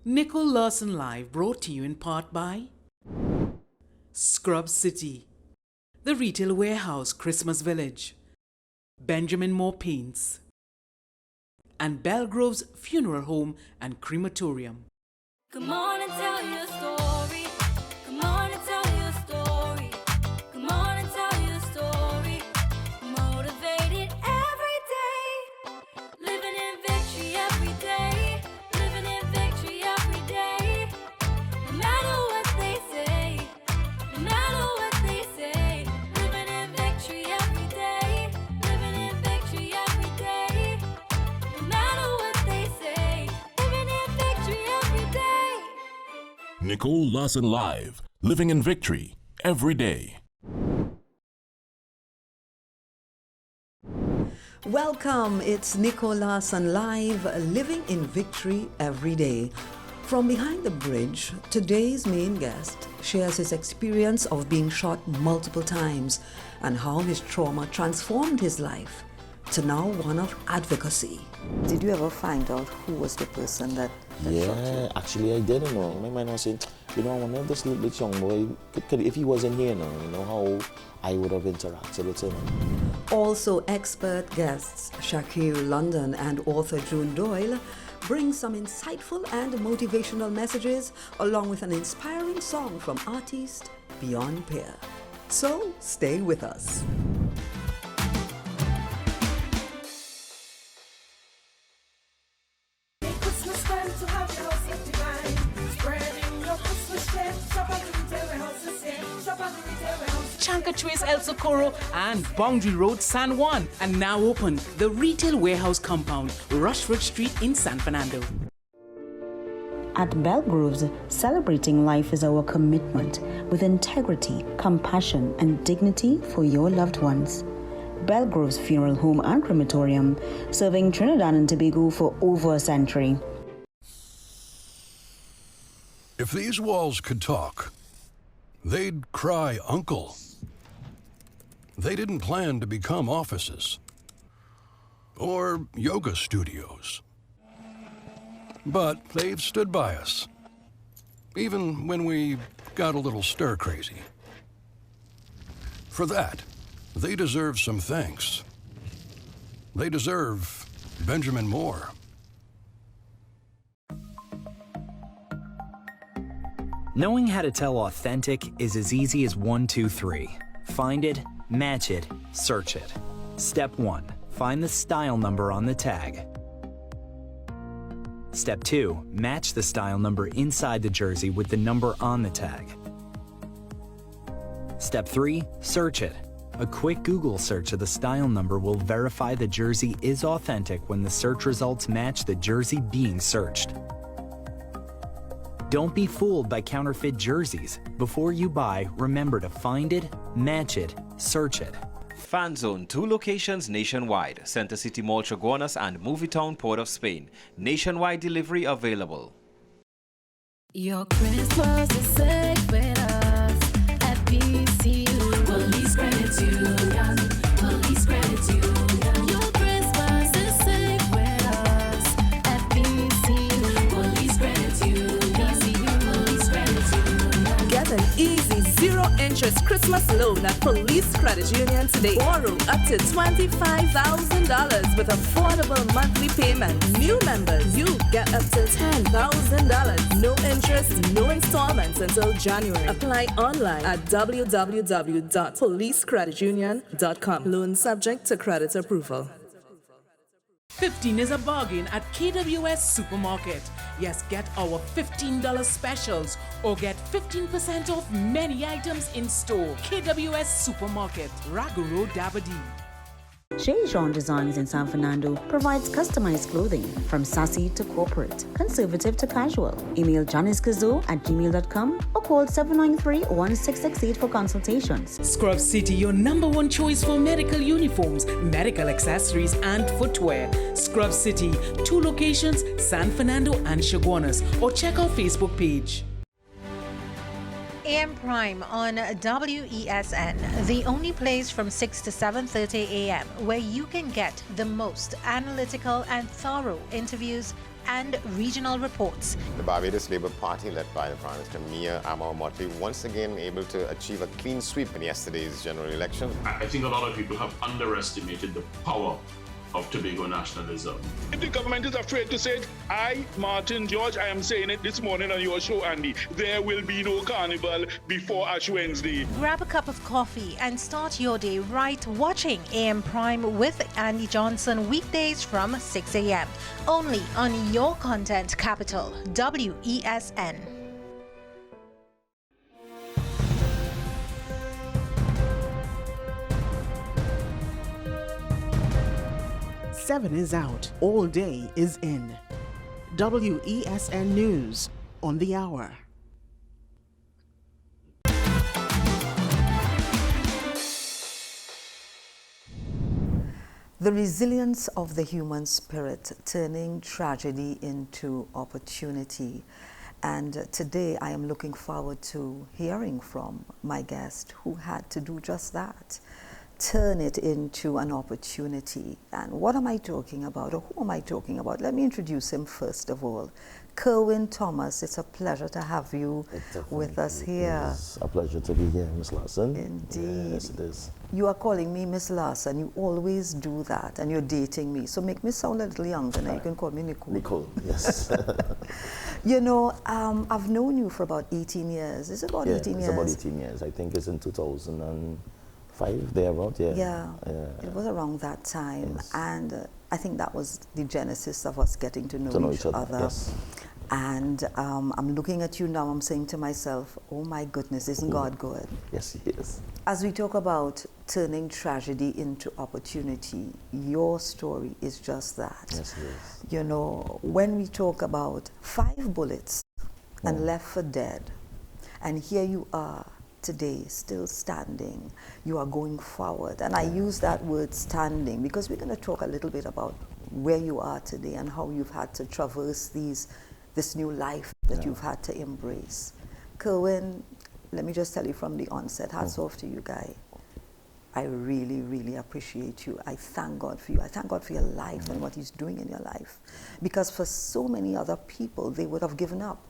Nicole Larsen Live, brought to you in part by Scrub City, the Retail Warehouse Christmas Village, Benjamin Moore Paints, and Belgrove's Funeral Home and Crematorium. Come on and tell your story. Come on and tell your story. Come on and tell your story. Motivated every day. Living in victory every day. Living in victory every day. No matter what they say. No matter what they say. Living in victory every day. Living in victory every day. No matter what they say. Living in victory every day. Nicole Larsen Live, living in victory every day. Welcome, it's Nicole Larsen Live, living in victory every day. From behind the bridge, today's main guest shares his experience of being shot multiple times and how his trauma transformed his life to now one of advocacy. Did you ever find out who was the person that shot you? Yeah, actually I didn't know. My mind was saying, I wonder if this little young boy, if he wasn't here now, how I would have interacted with him. Also, expert guests Shakir London and author June Doyle bring some insightful and motivational messages along with an inspiring song from artist Beyond Peer. So, stay with us. Chancatrace El Socorro and Boundary Road, San Juan, and now open the Retail Warehouse Compound, Rushford Street in San Fernando. At Belgrove's, celebrating life is our commitment with integrity, compassion, and dignity for your loved ones. Belgrove's Funeral Home and Crematorium, serving Trinidad and Tobago for over a century. If these walls could talk, they'd cry uncle. They didn't plan to become offices or yoga studios. But they've stood by us, even when we got a little stir-crazy. For that, they deserve some thanks. They deserve Benjamin Moore. Knowing how to tell authentic is as easy as 1, 2, 3. Find it, match it, search it. Step 1. Find the style number on the tag. Step 2. Match the style number inside the jersey with the number on the tag. Step 3. Search it. A quick Google search of the style number will verify the jersey is authentic when the search results match the jersey being searched. Don't be fooled by counterfeit jerseys. Before you buy, remember to find it, match it, search it. Fan Zone, 2 locations nationwide. Center City Mall, Chaguanas and Movietown, Port of Spain. Nationwide delivery available. Your Christmas is safe with us at PCU. Police Credit Union. Police Credit Union. Your Christmas is safe with us at PCU. Police Credit Union. Police Credit Union. Get an easy zero-interest Christmas loan at Police Credit Union today. Borrow up to $25,000 with affordable monthly payments. New members, you get up to $10,000. No interest, no installments until January. Apply online at www.policecreditunion.com. Loan subject to credit approval. 15 is a bargain at KWS Supermarket. Yes, get our $15 specials or get 15% off many items in store. KWS Supermarket, Ragu Road, Davide. Chez Jean Designs in San Fernando provides customized clothing from sassy to corporate, conservative to casual. Email janiskazo@gmail.com or call 793-1668 for consultations. Scrub City, your #1 choice for medical uniforms, medical accessories, and footwear. Scrub City, 2 locations, San Fernando and Chaguanas, or check our Facebook page. AM Prime on WESN, the only place from 6 to 7:30 a.m. where you can get the most analytical and thorough interviews and regional reports. The Barbados Labour Party, led by the Prime Minister Mia Motley, once again able to achieve a clean sweep in yesterday's general election. I think a lot of people have underestimated the power of Tobago nationalism. If the government is afraid to say it, I, Martin George, I am saying it this morning on your show, Andy. There will be no carnival before Ash Wednesday. Grab a cup of coffee and start your day right watching AM Prime with Andy Johnson weekdays from 6 a.m. Only on your content capital, WESN. Seven is out, all day is in. WESN News on the hour. The resilience of the human spirit, turning tragedy into opportunity. And today I am looking forward to hearing from my guest who had to do just that. Turn it into an opportunity. And what am I talking about, or who am I talking about? Let me introduce him first of all. Kerwin Thomas, it's a pleasure to have you with us here. It's a pleasure to be here, Miss Larsen. Indeed. Yes, it is. You are calling me Miss Larsen. You always do that, and you're dating me. So make me sound a little younger. Now you can call me Nicole. Nicole, yes. You know, I've known you for about 18 years. Is it about 18 years? It's about 18 years. I think it's in 2005, thereabout, yeah. Yeah, it was around that time. Yes. And I think that was the genesis of us getting to know each other. Yes. And I'm looking at you now, I'm saying to myself, oh my goodness, isn't God good? Yes, He is. As we talk about turning tragedy into opportunity, your story is just that. Yes, it is. You know, when we talk about 5 bullets and left for dead, and here you are today, still standing, you are going forward. And I use that word standing because we're going to talk a little bit about where you are today and how you've had to traverse this new life that you've had to embrace. Kerwin, let me just tell you from the onset, hats off to you, guy. I really, really appreciate you. I thank God for you. I thank God for your life and what He's doing in your life. Because for so many other people, they would have given up.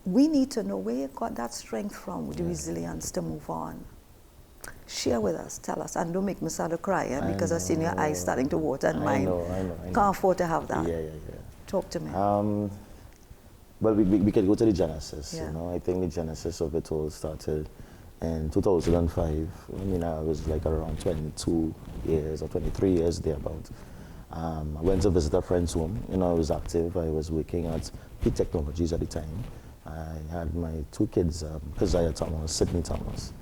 We need to know where you got that strength from, with the resilience to move on. Share with us, tell us, and don't make me start to cry, because I've seen your eyes starting to water and mine. I know. Can't afford to have that. Yeah. Talk to me. Well, we could go to the genesis, Yeah. you know. I think the genesis of it all started in 2005. I mean, I was like around 22 years or 23 years thereabout. I went to visit a friend's home. You know, I was active. I was working at Peak Technologies at the time. I had my 2 kids, Keziah Thomas, Sydney Thomas.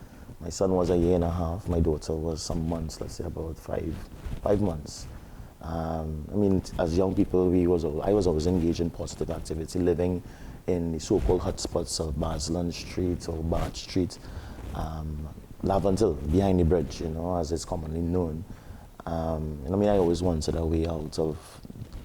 My son was a year and a half. My daughter was some months, let's say about 5 months. I mean, as young people, I was always engaged in positive activity, living in the so-called hotspots of Baslan Street or Bart Street, Laventille, behind the bridge, you know, as it's commonly known. I mean, I always wanted a way out of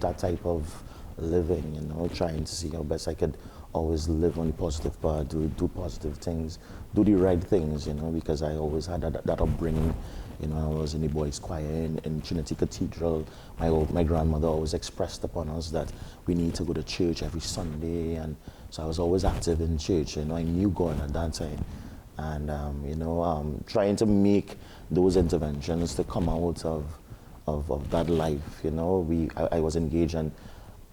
that type of living, you know, trying to see how best I could always live on the positive part, do positive things, do the right things, you know, because I always had that upbringing. You know, I was in the boys' choir in Trinity Cathedral. My grandmother always expressed upon us that we need to go to church every Sunday, and so I was always active in church. You know, I knew God at that time, and you know, trying to make those interventions to come out of that life. You know, I was engaged, and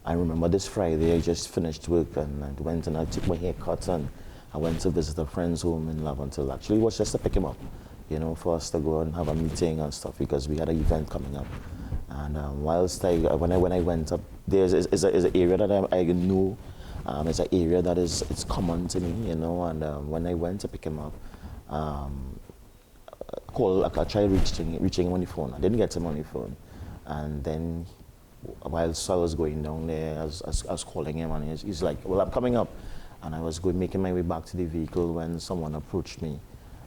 I remember this Friday I just finished work and I went and I took my haircut and I went to visit a friend's home in Laventille. Actually, it was just to pick him up, you know, for us to go and have a meeting and stuff because we had an event coming up. And whilst when I went up, there's an area that I know, it's an area that it's common to me, you know. And when I went to pick him up, I tried reaching him on the phone. I didn't get him on the phone, and then whilst I was going down there, I was calling him, and he's like, "Well, I'm coming up," and I was making my way back to the vehicle when someone approached me,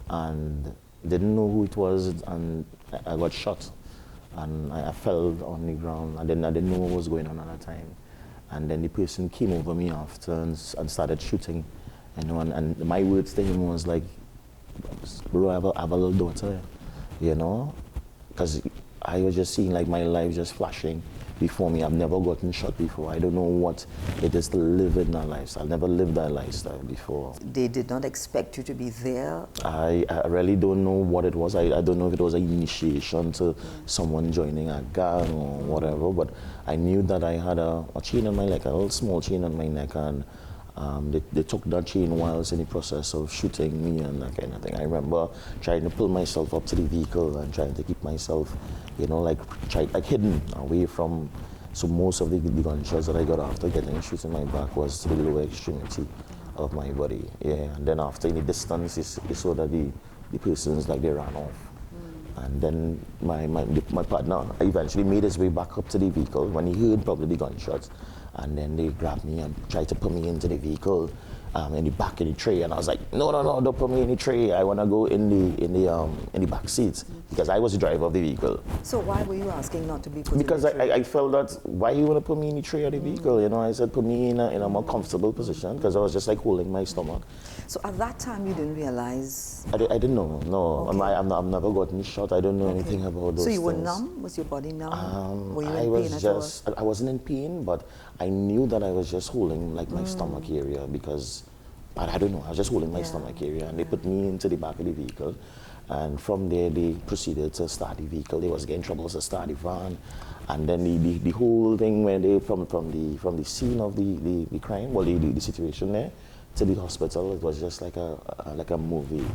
and didn't know who it was, and I got shot, and I fell on the ground. I didn't know what was going on at that time, and then the person came over me after and started shooting, you know, and my words to him was like, "Bro, I have a little daughter," you know, because I was just seeing like my life just flashing before me. I've never gotten shot before. I don't know what it is to live in that lifestyle. I've never lived that lifestyle before. They did not expect you to be there. I really don't know what it was. I don't know if it was an initiation to someone joining a gang or whatever, but I knew that I had a chain on my neck, a little small chain on my neck, and they took that chain whilst in the process of shooting me and that kind of thing. I remember trying to pull myself up to the vehicle and trying to keep myself, like hidden away from. So most of the gunshots that I got after getting shot in my back was to the lower extremity of my body. Yeah, and then after in the distance, you saw that the persons they ran off. And then my partner eventually made his way back up to the vehicle when he heard probably the gunshots. And then they grabbed me and tried to put me into the vehicle, in the back of the tray. And I was like, no, don't put me in the tray. I want to go in the back seats because I was the driver of the vehicle. So why were you asking not to be put because in the tray? I felt that why you want to put me in the tray of the vehicle? I said put me in a more comfortable position because I was just holding my stomach. So at that time you didn't realize? I didn't know. No, okay. I've never gotten shot. I don't know anything about those. So you were things. numb? Was your body numb? Were you I in was pain just. at all? I wasn't in pain, but I knew that I was just holding my stomach area because I don't know. I was just holding my stomach area, and they put me into the back of the vehicle, and from there they proceeded to start the vehicle. They was getting trouble to start the van, and then the whole thing when they from the scene of the crime, the situation there, to the hospital, it was just like a movie.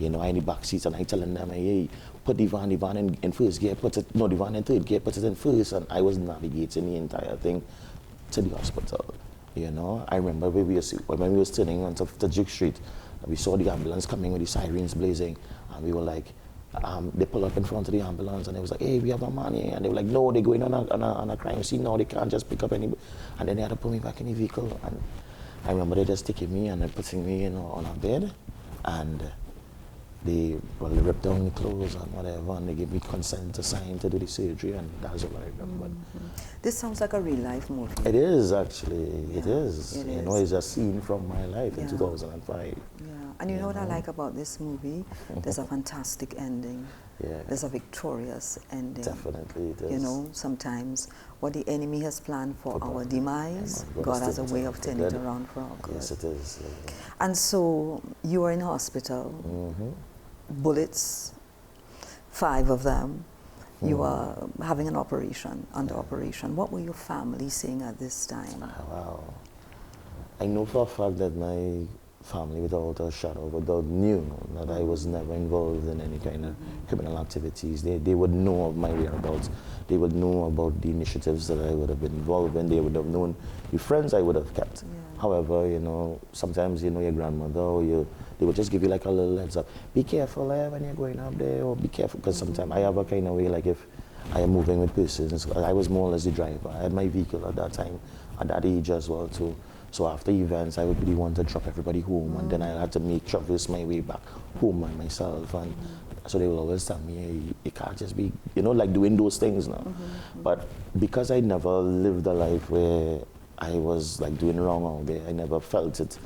I in the back seats and I telling them, hey, put the van in first gear, the van in third gear, put it in first, and I was navigating the entire thing to the hospital. I remember when we was turning onto Duke Street, we saw the ambulance coming with the sirens blazing, and we were like, they pull up in front of the ambulance and they was like, hey, we have a man here, and they were like, no, they're going on a crime scene now, they can't just pick up anybody, and then they had to put me back in the vehicle. And I remember they just taking me and then putting me on a bed, and they ripped down the clothes and whatever, and they gave me consent to sign to do the surgery, and that's what I remember. This sounds like a real life movie. It is actually, it is. It's a scene from my life in 2005. Yeah, and what I like about this movie, there's a fantastic ending. Yeah. There's a victorious ending. Definitely it is. Sometimes what the enemy has planned for our demise, God has a way of turning it around for our good. Yes, it is. Yeah. And so you were in hospital, bullets, 5 of them. You were having an operation, under operation. What were your family saying at this time? Wow. I know for a fact that my family, without a shadow of a doubt, knew that I was never involved in any kind of criminal activities. They would know of my whereabouts. They would know about the initiatives that I would have been involved in. They would have known the friends I would have kept. Yeah. However, sometimes, your grandmother or they would just give you like a little heads up. Be careful when you're going up there, or be careful, because sometimes I have a kind of way, like if I am moving with persons, I was more or less the driver. I had my vehicle at that time, at that age as well too. So after events, I would be the one to drop everybody home, and then I had to traverse my way back home by myself. And so they will always tell me, hey, you can't just be, like doing those things now. But because I never lived a life where I was like doing wrong out there, I never felt it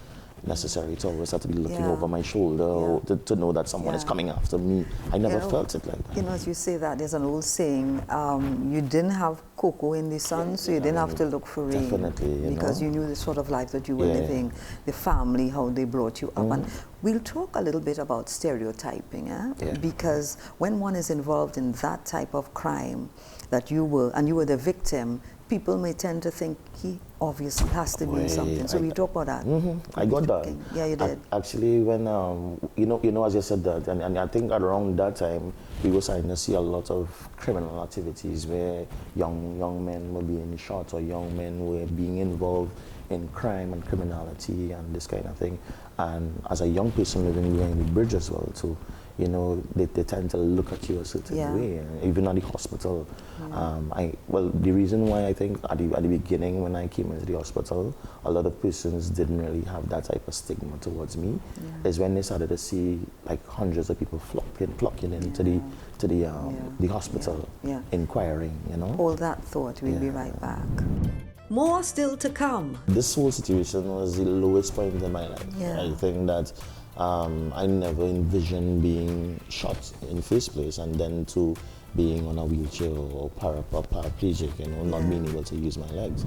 necessary to always have to be looking over my shoulder or to know that someone is coming after me. I never felt it like that. As you say that, there's an old saying, you didn't have cocoa in the sun, so you didn't have to look for rain. Definitely, because you knew the sort of life that you were living, the family, how they brought you up. And we'll talk a little bit about stereotyping, because when one is involved in that type of crime that you were, and you were the victim, people may tend to think he obviously has to be something. So we talk about that. I got that. Yeah, you did. Actually, when as you said that, and I think around that time we were starting to see a lot of criminal activities where young men were being shot, or young men were being involved in crime and criminality and this kind of thing. And as a young person living behind the bridge as well too, they tend to look at you a certain way, even at the hospital. The reason why I think at the beginning when I came into the hospital, a lot of persons didn't really have that type of stigma towards me, is when they started to see like hundreds of people flocking into the hospital, inquiring, Hold that thought, we'll be right back. More still to come. This whole situation was the lowest point in my life. I think that I never envisioned being shot in the first place, and then to being on a wheelchair or paraplegic, you know, not being able to use my legs.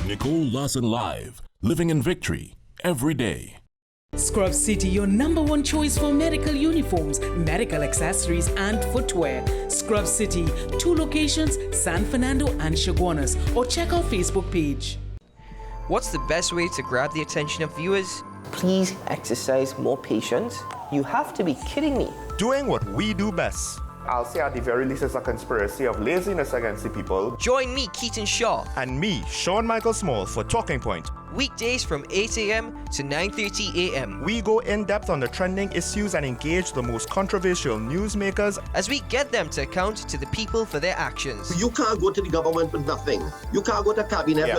Nicole Larsen Live, living in victory every day. Scrub City, your #1 choice for medical uniforms, medical accessories, and footwear. Scrub City, 2 locations, San Fernando and Chaguanas, or check our Facebook page. What's the best way to grab the attention of viewers? Please exercise more patience. You have to be kidding me. Doing what we do best. I'll say at the very least it's a conspiracy of laziness against the people. Join me, Keaton Shaw. And me, Sean Michael Small, for Talking Point. Weekdays from 8 a.m. to 9:30 a.m. We go in-depth on the trending issues and engage the most controversial newsmakers as we get them to account to the people for their actions. You can't go to the government with nothing. You can't go to cabinet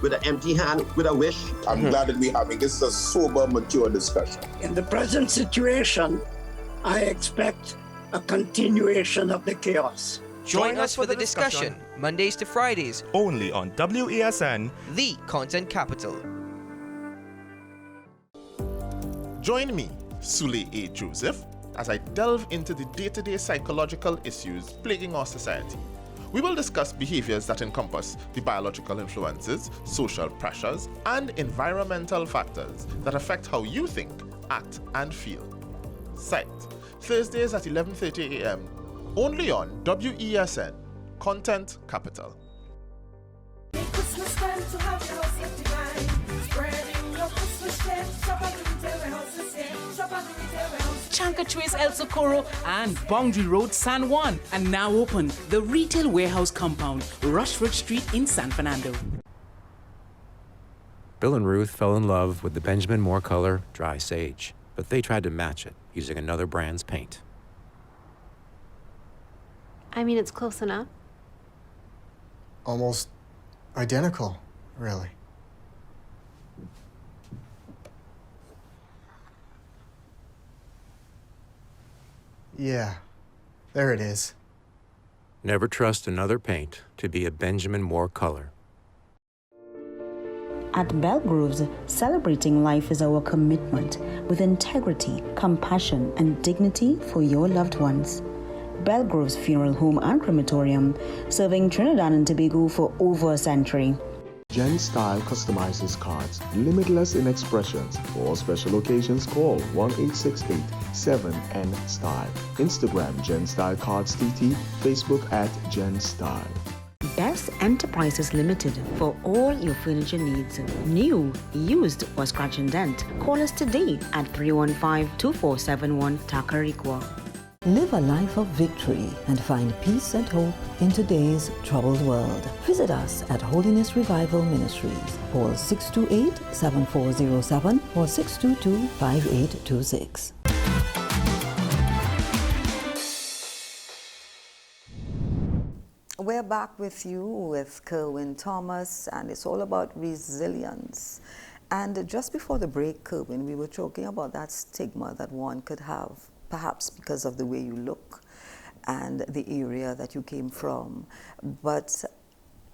with an empty hand, with a wish. I'm glad that we're having this a sober, mature discussion. In the present situation, I expect a continuation of the chaos. Join us for the discussion, Mondays to Fridays, only on WESN, the content capital. Join me, Sule A. Joseph, as I delve into the day-to-day psychological issues plaguing our society. We will discuss behaviors that encompass the biological influences, social pressures, and environmental factors that affect how you think, act, and feel. Sight, Thursdays at 11:30 a.m. only on WESN, Content Capital. Chancachuez El Socorro and Boundary Road, San Juan, and now open the Retail Warehouse Compound, Rushford Street in San Fernando. Bill and Ruth fell in love with the Benjamin Moore color Dry Sage, but they tried to match it using another brand's paint. I mean, it's close enough. Almost identical, really. Yeah, there it is. Never trust another paint to be a Benjamin Moore color. At Belgroves, celebrating life is our commitment with integrity, compassion, and dignity for your loved ones. Belgroves Funeral Home and Crematorium, serving Trinidad and Tobago for over a century. Gen Style customizes cards, limitless in expressions. For all special occasions, call 1-868-7N-STYLE. Instagram Gen Style Cards TT, Facebook at Gen Style. Best Enterprises Limited for all your furniture needs. New, used, or scratch and dent. Call us today at 315-2471 Tacarigua. Live a life of victory and find peace and hope in today's troubled world. Visit us at Holiness Revival Ministries. Call 628-7407 or 622-5826. We're back with you with Kerwin Thomas, and it's all about resilience. And just before the break, Kerwin, we were talking about that stigma that one could have, perhaps because of the way you look and the area that you came from. But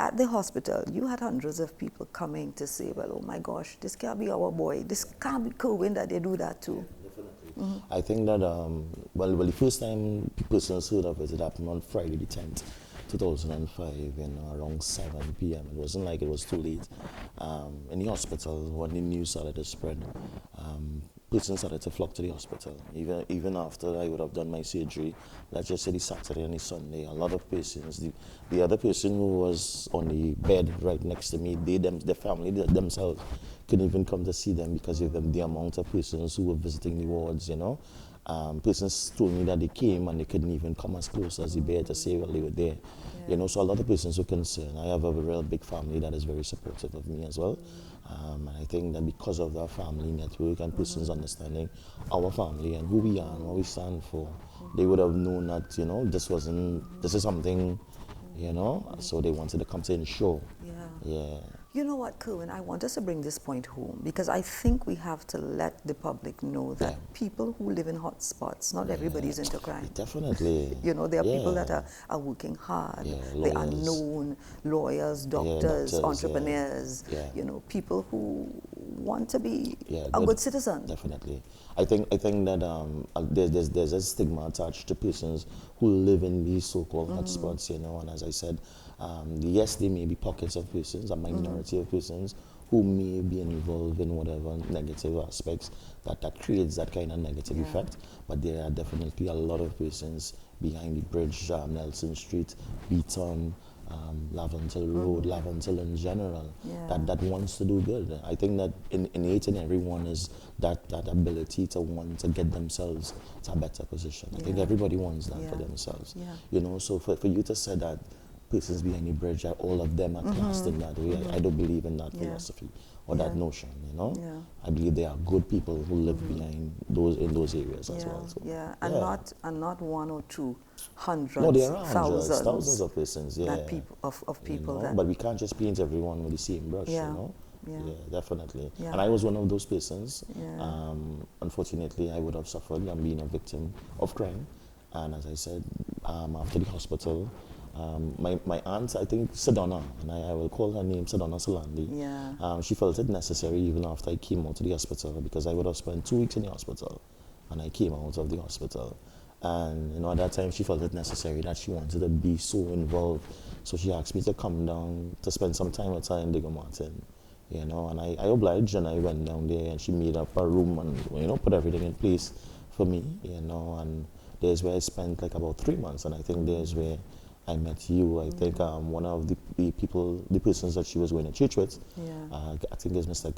at the hospital, you had hundreds of people coming to say, well, oh my gosh, this can't be our boy. This can't be Kerwin that they do that too. Definitely. I think that, well, the first time persons heard of it happened on Friday the 10th. 2005, around 7 p.m. It wasn't like it was too late. In the hospital, when the news started to spread, persons started to flock to the hospital. Even after I would have done my surgery, let's just say the Saturday and the Sunday, a lot of patients, the other person who was on the bed right next to me, the family themselves couldn't even come to see them because of the amount of persons who were visiting the wards, persons told me that they came and they couldn't even come as close as the bed to say, well, they were there. Yeah. So a lot of persons were concerned. I have a real big family that is very supportive of me as well. And I think that because of our family network and persons understanding our family and who we are and what we stand for, they would have known that, this is something, so they wanted to come to ensure. Yeah. You know what, Kerwin, I want us to bring this point home because I think we have to let the public know that people who live in hot spots, not everybody's into crime. Definitely. You know, there are people that are working hard. They are known, lawyers, doctors, entrepreneurs, you know, people who want to be a good citizen. Definitely. I think that there's a stigma attached to persons who live in these so-called hotspots, you know, and as I said, yes, there may be pockets of persons, a minority of persons who may be involved in whatever negative aspects that creates that kind of negative effect, but there are definitely a lot of persons behind the bridge, Nelson Street, Beaton, Laventille Road, Laventille in general, that wants to do good. I think that innate in everyone is that ability to want to get themselves to a better position. I think everybody wants that for themselves. You know, so for you to say that persons behind the bridge, all of them are classed in that way, I don't believe in that philosophy or that notion, you know. I believe there are good people who live behind in those areas as well. So, and not one or two, hundreds, no, there are thousands of persons, of people. You know, but we can't just paint everyone with the same brush, you know. Definitely. And I was one of those persons. Unfortunately, I would have suffered and been a victim of crime. And as I said, after the hospital, my aunt, I think Sedona, and I will call her name Sedona Solandi, she felt it necessary even after I came out of the hospital, because I would have spent 2 weeks in the hospital and I came out of the hospital. And you know, at that time she felt it necessary that she wanted to be so involved. So she asked me to come down to spend some time with her in Digger Martin. You know, and I obliged, and I went down there and she made up a room and, you know, put everything in place for me, you know, and there's where I spent like about 3 months, and I think there's where I met you. I think one of the persons that she was going to church with, I think it's Mr.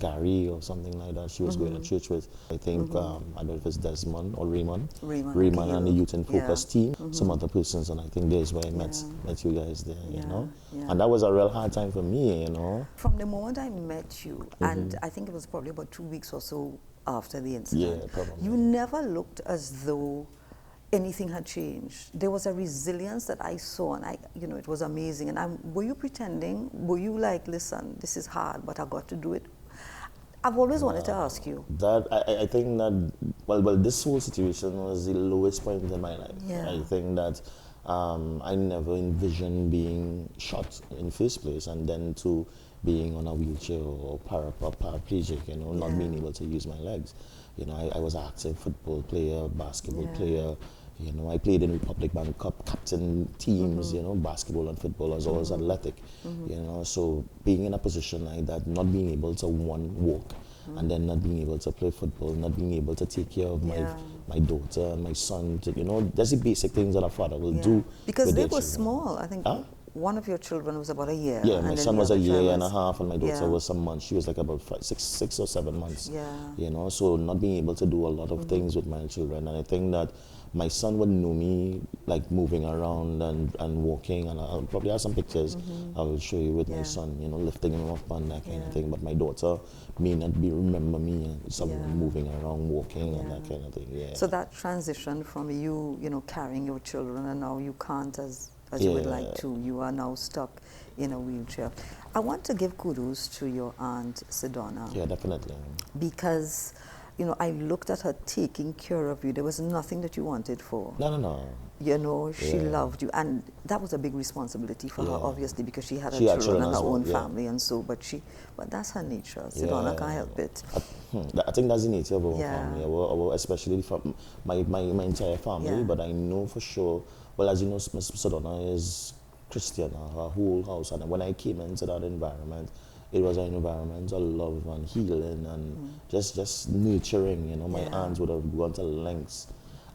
Gary or something like that, she was going to church with. I think, I don't know if it's Desmond or Raymond and the Youth in Focus team, some other persons, and I think there's where I met you guys there, you know. And that was a real hard time for me, you know. From the moment I met you, and I think it was probably about 2 weeks or so after the incident, you never looked as though anything had changed. There was a resilience that I saw, and you know, it was amazing. And were you pretending? Were you like, listen, this is hard, but I got to do it? I've always wanted to ask you. That I think that well, this whole situation was the lowest point in my life. I think that I never envisioned being shot in the first place, and then to being on a wheelchair or paraplegic, you know, not being able to use my legs. You know, I was an active football player, basketball player. You know, I played in Republic Bank Cup captain teams, you know, basketball and football, as well as athletic. You know, so being in a position like that, not being able to walk, and then not being able to play football, not being able to take care of my daughter and my son, you know, that's the basic things that a father will do. Because they were small, I think. One of your children was about a year. Yeah, my son was a year and a half, and my daughter was some months. She was like about 6 or 7 months. You know, so not being able to do a lot of things with my children. And I think that my son would know me like moving around and walking, and I'll probably have some pictures I will show you with my son, you know, lifting him up and that kind of thing. But my daughter may not remember me and someone moving around, walking and that kind of thing. So that transition from you, you know, carrying your children, and now you can't as you would like to. You are now stuck in a wheelchair. I want to give kudos to your aunt Sedona. Yeah, definitely. Because, you know, I looked at her taking care of you. There was nothing that you wanted for. No. You know, she loved you, and that was a big responsibility for her, obviously, because she had her children and her own family, and so. But that's her nature. Sedona can't help it. I think that's the nature of our family, especially from my entire family. But I know for sure. Well, as you know, Ms. Sedona is Christian, her whole house, and when I came into that environment, it was an environment of love and healing and just nurturing. You know, my aunts would have gone to lengths,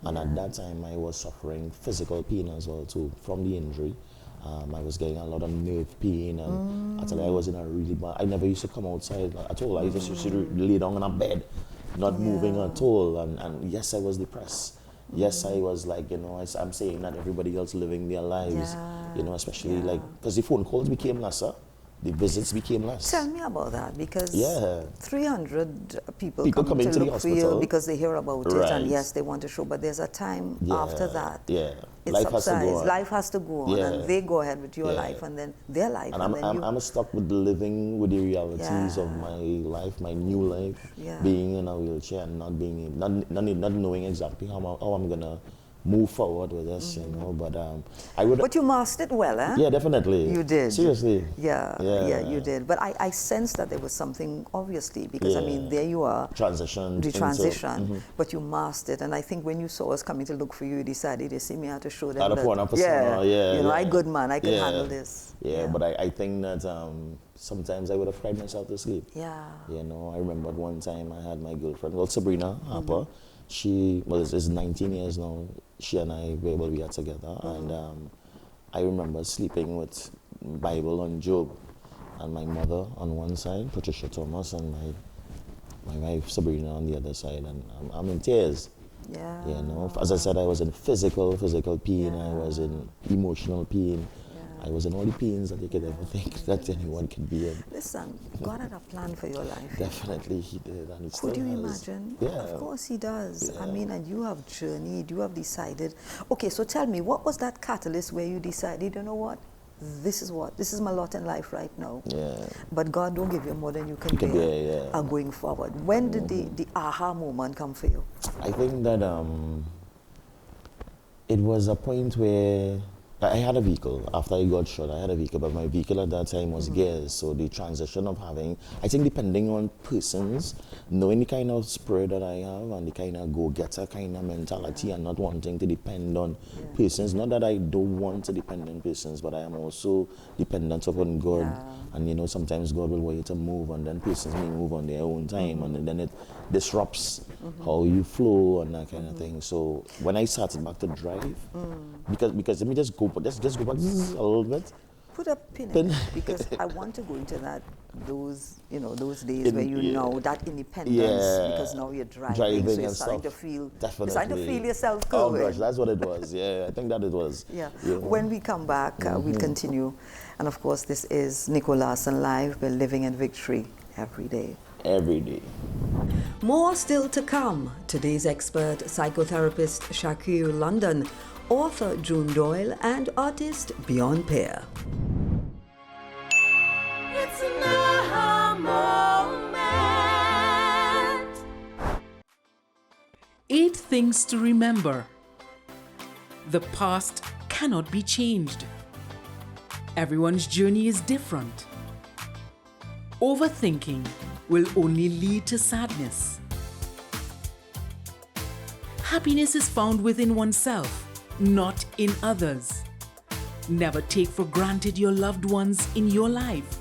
and at that time I was suffering physical pain as well too from the injury. I was getting a lot of nerve pain, and actually I was in a really bad. I never used to come outside at all. I just used to lay down on a bed, not moving at all, and yes, I was depressed. Yes, I was like, you know, I'm saying that everybody else living their lives, you know, especially like, because the phone calls became lesser, the visits became less. Tell me about that, because 300 people come to into the look for you hospital because they hear about it, Right. and yes, they want to show, but there's a time after that. Yeah, It life has to subsides. go on. Life has to go on, Yeah. and they go ahead with your Yeah. life, and then their life, And and then you. I'm stuck with living with the realities of my life, my new life, being in a wheelchair and not knowing exactly how I'm gonna move forward with this, you know. But I would. But you mastered it well, eh? Yeah, definitely. You did. Seriously. Yeah, you did. But I sensed that there was something, obviously, because I mean, there you are. Transition. The transition. But you mastered it. And I think when you saw us coming to look for you, you decided to see me how to show them that, you know, I good man, I can handle this. Yeah, but I think that sometimes I would have cried myself to sleep. Yeah. You know, I remember one time I had my girlfriend, well, Sabrina Harper. She is 19 years now. She and I, we are together. And I remember sleeping with Bible on Job, and my mother on one side, Patricia Thomas, and my wife Sabrina on the other side, and I'm in tears. Yeah. You know, as I said, I was in physical pain. I was in emotional pain. I was in all the pains that you could ever think that anyone could be in. Listen, God had a plan for your life. Definitely He did, and He still Could you has. imagine? Yeah. Of course He does. Yeah. I mean, and you have journeyed, you have decided. Okay, so tell me, what was that catalyst where you decided, you know what? This is my lot in life right now. Yeah. But God don't give you more than you can bear. Going forward. When did the aha moment come for you? I think that it was a point where I had a vehicle. After I got shot, I had a vehicle, but my vehicle at that time was gears. So the transition of having, I think depending on persons, knowing the kind of spirit that I have and the kind of go-getter kind of mentality and not wanting to depend on persons. Not that I don't want to depend on persons, but I am also dependent upon God. And you know, sometimes God will want you to move, and then persons may move on their own time, and then it disrupts how you flow and that kind of thing. So when I started back to drive, because let me just go back a little bit. Put a pin in it, because I want to go into those days where you know that independence, because now you're driving so you're starting to feel, Definitely. You're starting to feel yourself Oh going. gosh, that's what it was. Yeah, I think that it was. Yeah. When we come back, we'll continue. And of course, this is Nicole Larsen Live. We're living in victory every day. Every day. More still to come. Today's expert, psychotherapist Shakir London, author June Doyle, and artist Beyond Pair. It's an aha moment. 8 things to remember. The past cannot be changed. Everyone's journey is different. Overthinking will only lead to sadness. Happiness is found within oneself, not in others. Never take for granted your loved ones in your life.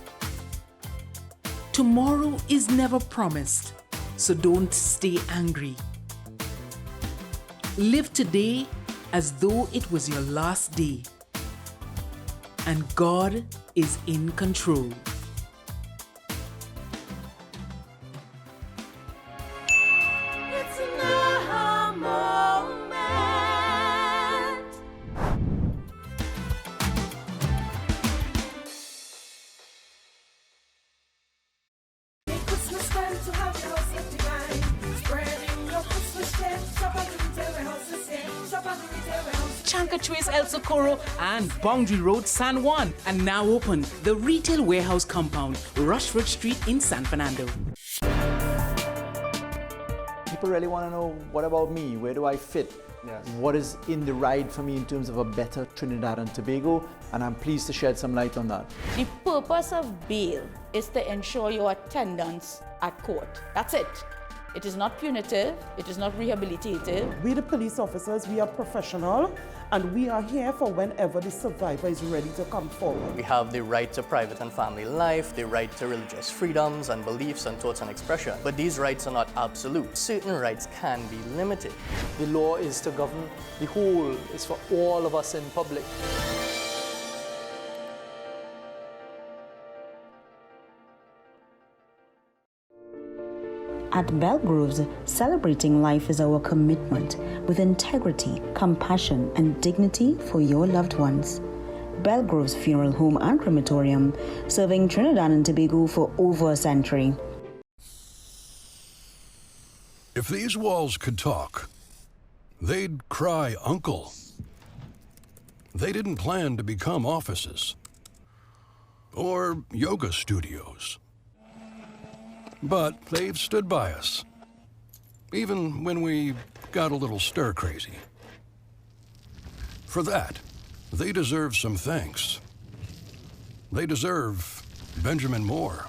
Tomorrow is never promised, so don't stay angry. Live today as though it was your last day. And God is in control. It's an aha moment. Make Christmas ready to have your house empty right. Spreading your Christmas cheer. Shop at the retail warehouse this year. Shop at the retail warehouse. Chancachuez El Socorro and Boundary Road, San Juan, and now open the retail warehouse compound, Rushford Street in San Fernando. People really want to know, what about me? Where do I fit? What is in the ride for me in terms of a better Trinidad and Tobago? And I'm pleased to shed some light on that. The purpose of bail is to ensure your attendance at court. That's it. It is not punitive, it is not rehabilitative. We the police officers, we are professional, and we are here for whenever the survivor is ready to come forward. We have the right to private and family life, the right to religious freedoms and beliefs and thoughts and expression. But these rights are not absolute. Certain rights can be limited. The law is to govern the whole, it's for all of us in public. At Belgroves, celebrating life is our commitment with integrity, compassion, and dignity for your loved ones. Belgrove's Funeral Home and Crematorium, serving Trinidad and Tobago for over a century. If these walls could talk, they'd cry uncle. They didn't plan to become offices or yoga studios. But they've stood by us, even when we got a little stir-crazy. For that, they deserve some thanks. They deserve Benjamin Moore.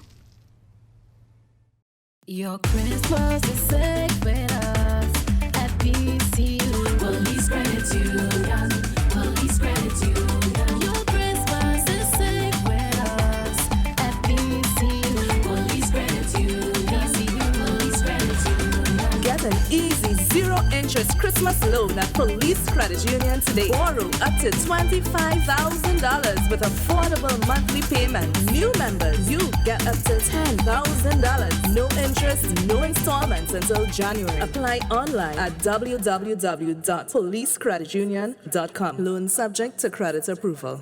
Your Christmas is safe with us at PCU. Police Credit Union. Police Credit Union. Your Christmas is safe with us at PCU. Police Credit Union. Police Credit Union. Get an easy zero-interest Christmas loan at Police Credit Union today. Borrow up to $25,000 with affordable monthly payments. New members, you get up to $10,000. No interest, no installments until January. Apply online at www.policecreditunion.com. Loan subject to credit approval.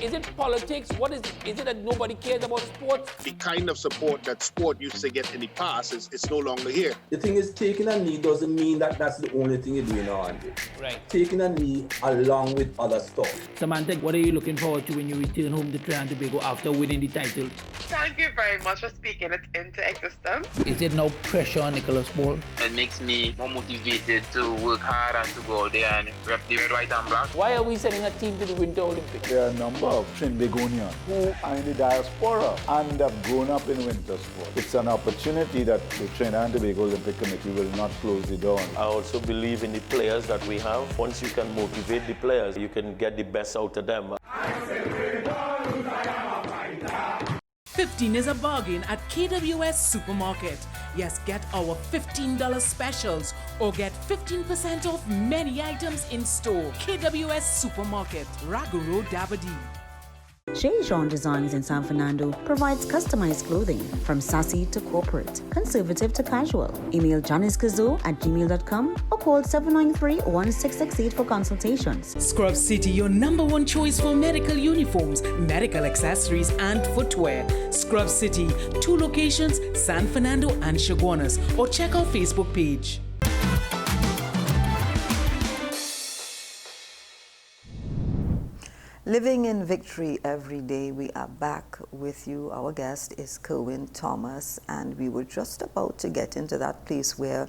Is it politics? What is it? Is it that nobody cares about sports? The kind of support that sport used to get in the past is no longer here. The thing is, taking a knee doesn't mean that that's the only thing you're doing now, Andre. Right. Taking a knee along with other stuff. Samantha, what are you looking forward to when you return home to Trinidad and Tobago after winning the title? Thank you very much for speaking it into existence. Is it no pressure on Nicholas Ball? It makes me more motivated to work hard and to go out there and rep the red, white and black. Why are we sending a team to the Winter Olympics? There are a number of Trinbagonians who are in the diaspora and have grown up in winter sport. It's an opportunity that the Trinidad and Tobago Olympic Committee will not close the door. I also believe in the players that we have. Once you can motivate the players, you can get the best out of them. 15 is a bargain at KWS Supermarket. Yes, get our $15 specials or get 15% off many items in store. KWS Supermarket, Ragu Road, Dabadee. Chez Jean Designs in San Fernando provides customized clothing from sassy to corporate, conservative to casual. Email janicecazo@gmail.com or call 793-1668 for consultations. Scrub City, your #1 choice for medical uniforms, medical accessories, and footwear. Scrub City, 2 locations, San Fernando and Chaguanas, or check our Facebook page. Living in victory every day, we are back with you. Our guest is Kerwin Thomas, and we were just about to get into that place where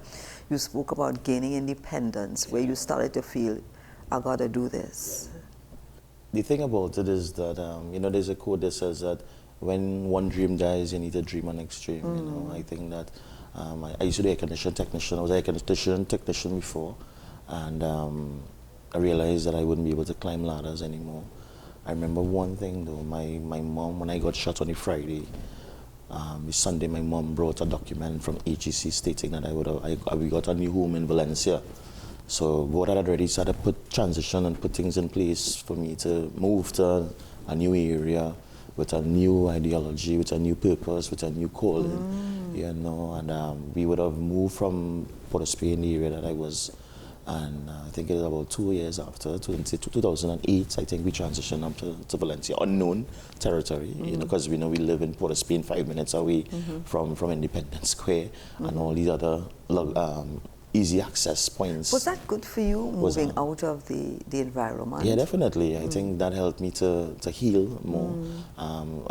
you spoke about gaining independence, where you started to feel, I gotta do this. The thing about it is that, there's a quote that says that when one dream dies, you need to dream an extreme. I think that I used to be a air conditioning technician. I was an air conditioning technician before, and I realized that I wouldn't be able to climb ladders anymore. I remember one thing though, my mom, when I got shot on a Friday, the Sunday my mom brought a document from HEC stating that we got a new home in Valencia. So God had already started to put transition and put things in place for me to move to a new area with a new ideology, with a new purpose, with a new calling, and we would have moved from Port of Spain, the area that I was. And I think it was about 2 years after, 2008, I think we transitioned up to Valencia, unknown territory, because we know we live in Port of Spain, 5 minutes away from Independence Square and all these other easy access points. Was that good for you, moving out of the environment? Yeah, definitely. I think that helped me to heal more.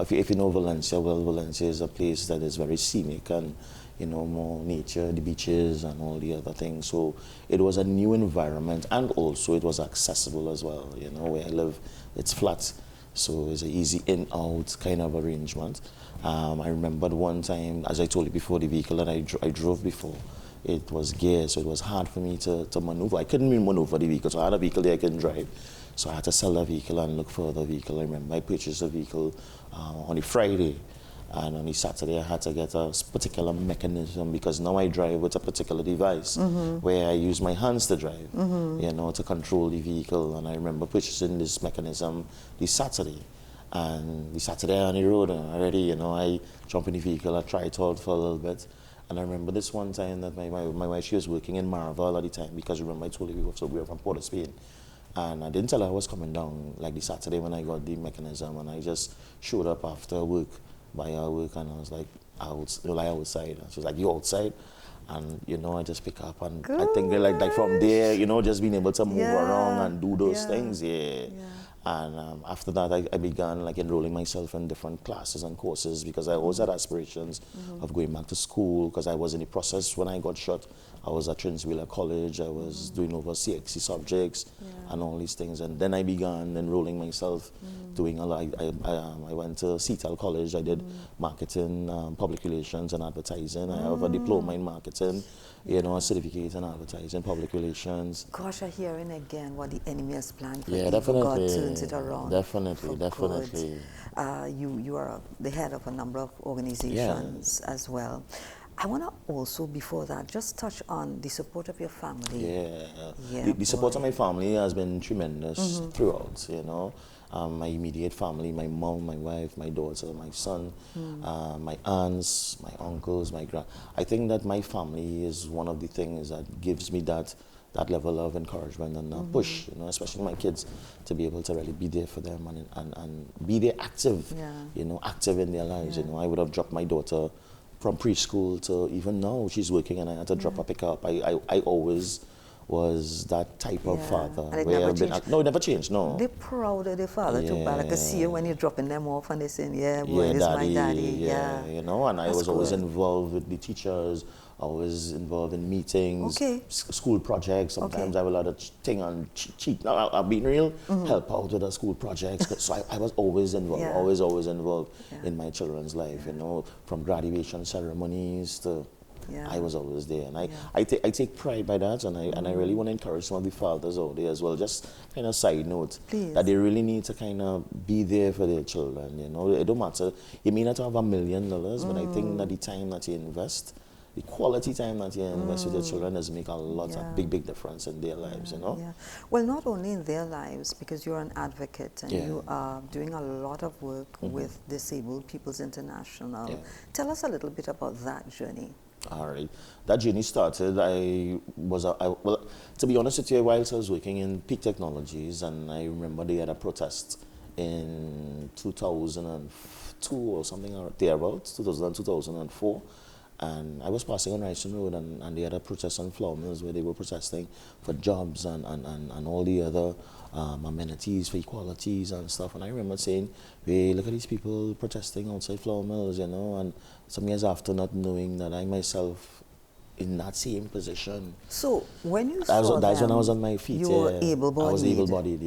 If you know Valencia, well, Valencia is a place that is very scenic and more nature, the beaches and all the other things. So it was a new environment, and also it was accessible as well. Where I live, it's flat, so it's an easy in-out kind of arrangement. I remembered one time, as I told you before, the vehicle that I drove before, it was gear, so it was hard for me to maneuver. I couldn't even maneuver the vehicle, so I had a vehicle that I couldn't drive. So I had to sell the vehicle and look for the vehicle. I remember I purchased a vehicle on a Friday. And on the Saturday, I had to get a particular mechanism, because now I drive with a particular device where I use my hands to drive, to control the vehicle. And I remember purchasing this mechanism this Saturday. And the Saturday on the road already, I jump in the vehicle, I try it out for a little bit. And I remember this one time that my wife, she was working in Marvel at the time, because remember I told you we were from Port of Spain. And I didn't tell her I was coming down like the Saturday when I got the mechanism, and I just showed up after work, by her work, and I was like, outside. And she was like, you outside? And, you know, I just pick up, and I think like from there, you know, just being able to move around and do those things, And after that, I began like enrolling myself in different classes and courses, because I always had aspirations of going back to school, because I was in the process when I got shot. I was at Trinswiller College, I was doing over CXC subjects and all these things. And then I began enrolling myself, doing a lot. I went to CETL College, I did marketing, public relations and advertising. I have a diploma in marketing, you know, a certificate in advertising, public relations. Gosh, I'm hearing again what the enemy has planned for Yeah, you. definitely. God turns it around. Definitely. You are the head of a number of organizations as well. I want to also, before that, just touch on the support of your family. The support of my family has been tremendous throughout, you know. My immediate family, my mom, my wife, my daughter, my son, my aunts, my uncles, my I think that my family is one of the things that gives me that level of encouragement and push, you know, especially my kids, to be able to really be there for them and be there active, you know, active in their lives. You know, I would have dropped my daughter from preschool to even now she's working, and I had to drop her, pick her up. I always was that type of father. And it never changed. No, it never changed, no. They're proud of their father too, but I can see you when you're dropping them off and they're saying, boy, this is daddy, my daddy. You know, and I was always good. involved with the teachers, always involved in meetings, school projects. Sometimes I will have a thing on cheat. Now, I've been real, help out with the school projects. So I was always involved, always involved in my children's life, you know, from graduation ceremonies to I was always there, and I take pride by that, and I really want to encourage some of the fathers out there as well. Just kind of side note, that they really need to kind of be there for their children. You know, it don't matter. You may not have $1 million, but I think that the time that you invest, the quality time that you invest with your children does make a lot of big difference in their lives. You know. Well, not only in their lives, because you're an advocate and you are doing a lot of work with Disabled Peoples International. Tell us a little bit about that journey. All right. That journey started, well, to be honest with you, whilst I was working in Peak Technologies, and I remember they had a protest in 2002 or something, or thereabouts, 2004. And I was passing on Ryson Road, and they had a protest on Flour Mills where they were protesting for jobs and all the other amenities for equalities and stuff. And I remember saying, hey, look at these people protesting outside Flour Mills, you know. And some years after, not knowing that I myself in that same position. So when you saw that's when I was on my feet. You were able-bodied. I was able-bodied,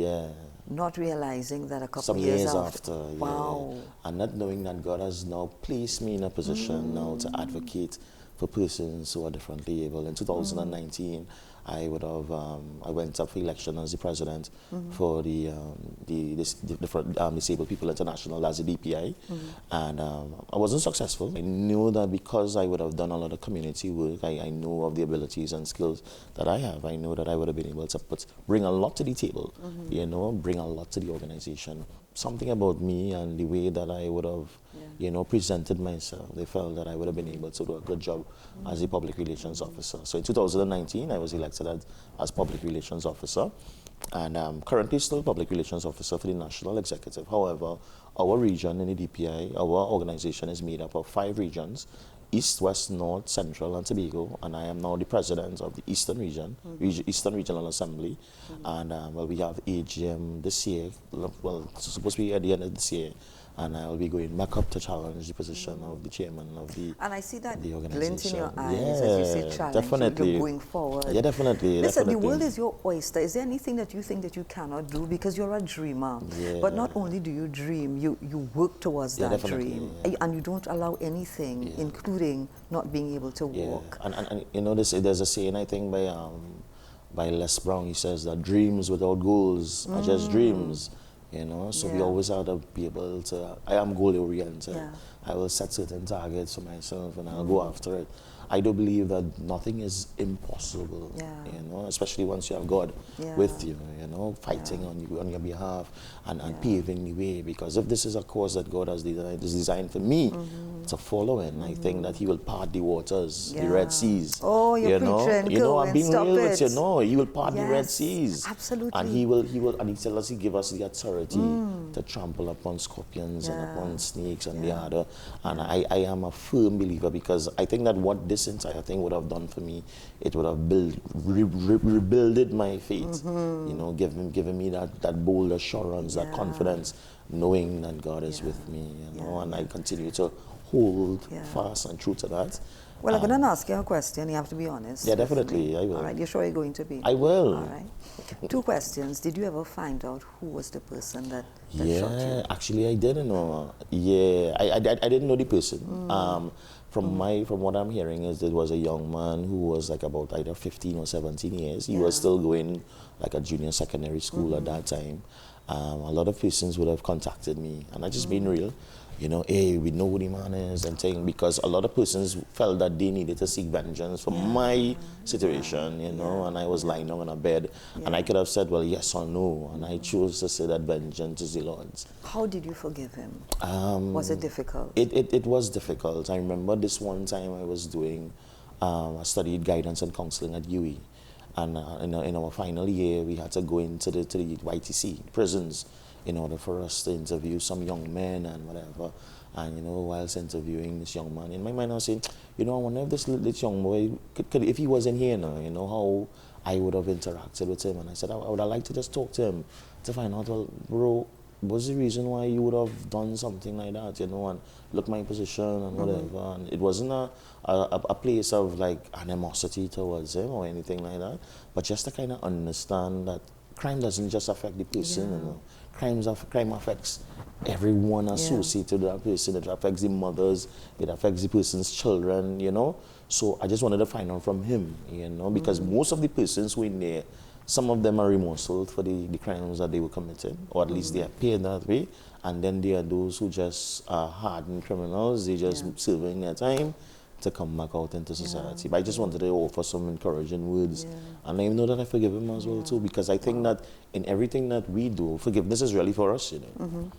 Not realizing that a couple some years after. Wow. And not knowing that God has now placed me in a position now to advocate for persons who are differently able. In 2019, I would have I went up for election as the president for the Disabled People International as the DPI, and I wasn't successful. I knew that because I would have done a lot of community work, I know of the abilities and skills that I have. I know that I would have been able to bring a lot to the table, you know, bring a lot to the organization. Something about me and the way that I would have, you know, presented myself, they felt that I would have been able to do a good job as a public relations officer. So in 2019, I was elected as public relations officer, and I'm currently still public relations officer for the national executive. However, our region in the DPI, our organization is made up of 5 regions: East, West, North, Central, and Tobago, and I am now the president of the Eastern Region, Eastern Regional Assembly. And well, we have AGM this year. Well, it's supposed to be at the end of this year, and I will be going back up to challenge the position of the chairman of the And I see that the glint in your eyes yeah, as you say challenge. definitely. You're going forward. Yeah, definitely. Listen, definitely. the world is your oyster. Is there anything that you think that you cannot do? Because you're a dreamer. But not only do you dream, you work towards that dream. And you don't allow anything, including not being able to walk. And you know, there's a saying, I think, by Les Brown. He says that dreams without goals are just dreams. You know, so we always have to be able to. I am goal oriented. I will set certain targets for myself, and I'll go after it. I do believe that nothing is impossible, you know, especially once you have God with you, you know, fighting on your behalf and paving the way. Because if this is a course that God has designed for me to follow in, I think that He will part the waters, the Red Seas. Oh, you're preaching. You know, I'm being real with you. It. No, He will part the Red Seas. Absolutely. And He will, and He tells us, He give us the authority to trample upon scorpions and upon snakes and the other. And I am a firm believer, because I think that what this entire thing would have done for me, it would have rebuilded my faith. You know, giving me that bold assurance, that confidence, knowing that God is with me, you know, and I continue to hold fast and true to that. Well, I'm going to ask you a question. You have to be honest. Yeah, definitely. I will. All right. You're sure you're going to be? I will. All right. 2 questions. Did you ever find out who was the person that shot you? Actually, I didn't know. Yeah, I didn't know the person. From what I'm hearing is it was a young man who was like about either 15 or 17 years. He was still going like a junior secondary school at that time. A lot of persons would have contacted me, and I just been real. You know, hey, we know who the man is and thing, because a lot of persons felt that they needed to seek vengeance for my situation, you know, and I was lying down on a bed, and I could have said, well, yes or no, and I chose to say that vengeance is the Lord's. How did you forgive him? Was it difficult? It was difficult. I remember this one time I was doing, I studied guidance and counseling at UE, and in our final year, we had to go into the YTC prisons in order for us to interview some young men and whatever. And, you know, whilst interviewing this young man, in my mind I was saying, you know, I wonder if this young boy, if he wasn't here now, you know, how I would have interacted with him. And I said, I would have liked to just talk to him to find out, well, bro, what's the reason why you would have done something like that, you know, and look my position and whatever. And it wasn't a place of like animosity towards him or anything like that, but just to kind of understand that crime doesn't just affect the person, you know. Crime affects everyone associated with that person. It affects the mothers, it affects the person's children, you know. So I just wanted to find out from him, you know, because most of the persons who are in there, some of them are remorseful for the crimes that they were committing, or at least they appear that way. And then there are those who just are hardened criminals, they just serving their time to come back out into society. But I just wanted to offer some encouraging words. And I know that I forgive him as well too, because I think that in everything that we do, forgiveness is really for us, you know.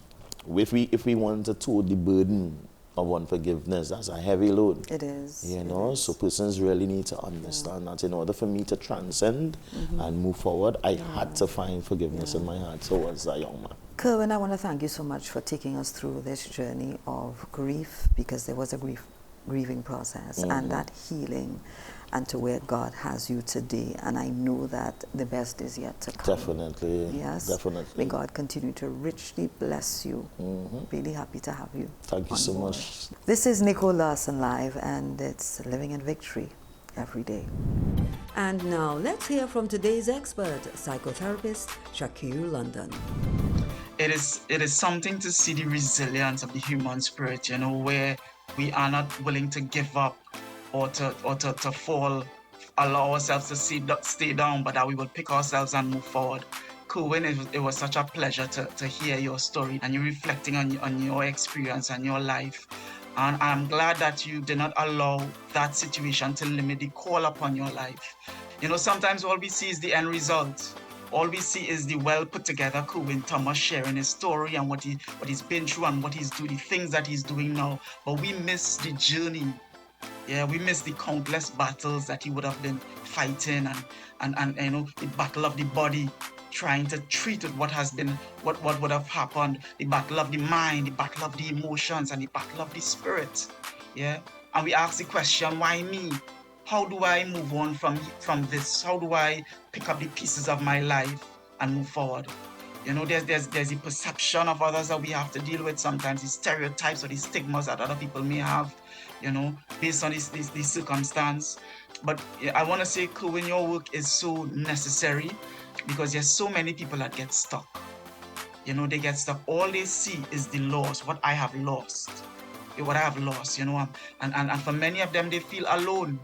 If we want to tote the burden of unforgiveness, that's a heavy load. It is. You know, so persons really need to understand that in order for me to transcend and move forward, I had to find forgiveness in my heart towards that young man. Kerwin, I want to thank you so much for taking us through this journey of grief, because there was a grieving process and that healing, and to where God has you today. And I know that the best is yet to come. Definitely. Yes. Definitely. May God continue to richly bless you. Really happy to have you. Thank you so much. This is Nicole Larsen Live, and it's Living in Victory every day. And now let's hear from today's expert, psychotherapist Shakir London. It is something to see the resilience of the human spirit, you know, where we are not willing to give up or to fall, allow ourselves to stay down, but that we will pick ourselves and move forward. Kerwin, it was such a pleasure to hear your story and you reflecting on your experience and your life. And I'm glad that you did not allow that situation to limit the call upon your life. You know, sometimes all we see is the end result. All we see is the well put together Kerwin Thomas sharing his story and what he's been through and what he's doing, the things that he's doing now. But we miss the journey. Yeah, we miss the countless battles that he would have been fighting and you know, the battle of the body, trying to treat with what has been, what would have happened, the battle of the mind, the battle of the emotions, and the battle of the spirit. Yeah, and we ask the question, why me? How do I move on from this? How do I pick up the pieces of my life and move forward? You know, there's the perception of others that we have to deal with sometimes, the stereotypes or the stigmas that other people may have, you know, based on this circumstance. But I want to say, Kerwin, your work is so necessary because there's so many people that get stuck. You know, they get stuck. All they see is the loss, what I have lost, you know, and for many of them, they feel alone.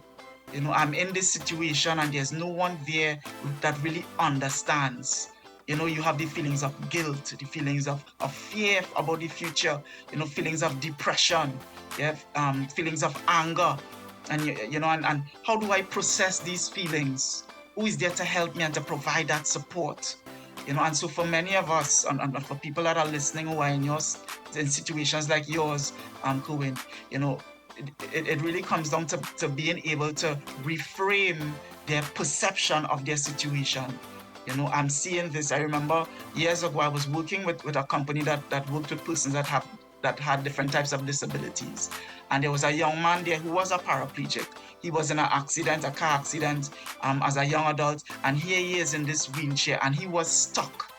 You know, I'm in this situation and there's no one there that really understands. You know, you have the feelings of guilt, the feelings of fear about the future, you know, feelings of depression, yeah, feelings of anger, And you know, and how do I process these feelings? Who is there to help me and to provide that support? You know, and so for many of us, and for people that are listening who are in situations like yours, Cohen, you know, it really comes down to being able to reframe their perception of their situation. You know, I'm seeing this. I remember years ago, I was working with a company that worked with persons that had different types of disabilities. And there was a young man there who was a paraplegic. He was in a car accident, as a young adult. And here he is in this wheelchair, and he was stuck.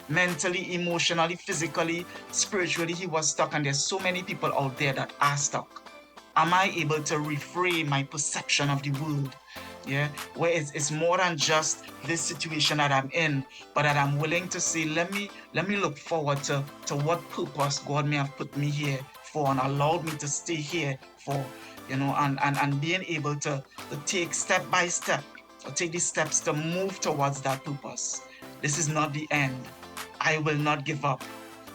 Mentally, emotionally, physically, spiritually, he was stuck. And there's so many people out there that are stuck. Am I able to reframe my perception of the world? Yeah, where it's more than just this situation that I'm in, but that I'm willing to say, let me look forward to what purpose God may have put me here for and allowed me to stay here for, you know, and being able to take step by step, or take these steps to move towards that purpose. This is not the end. I will not give up.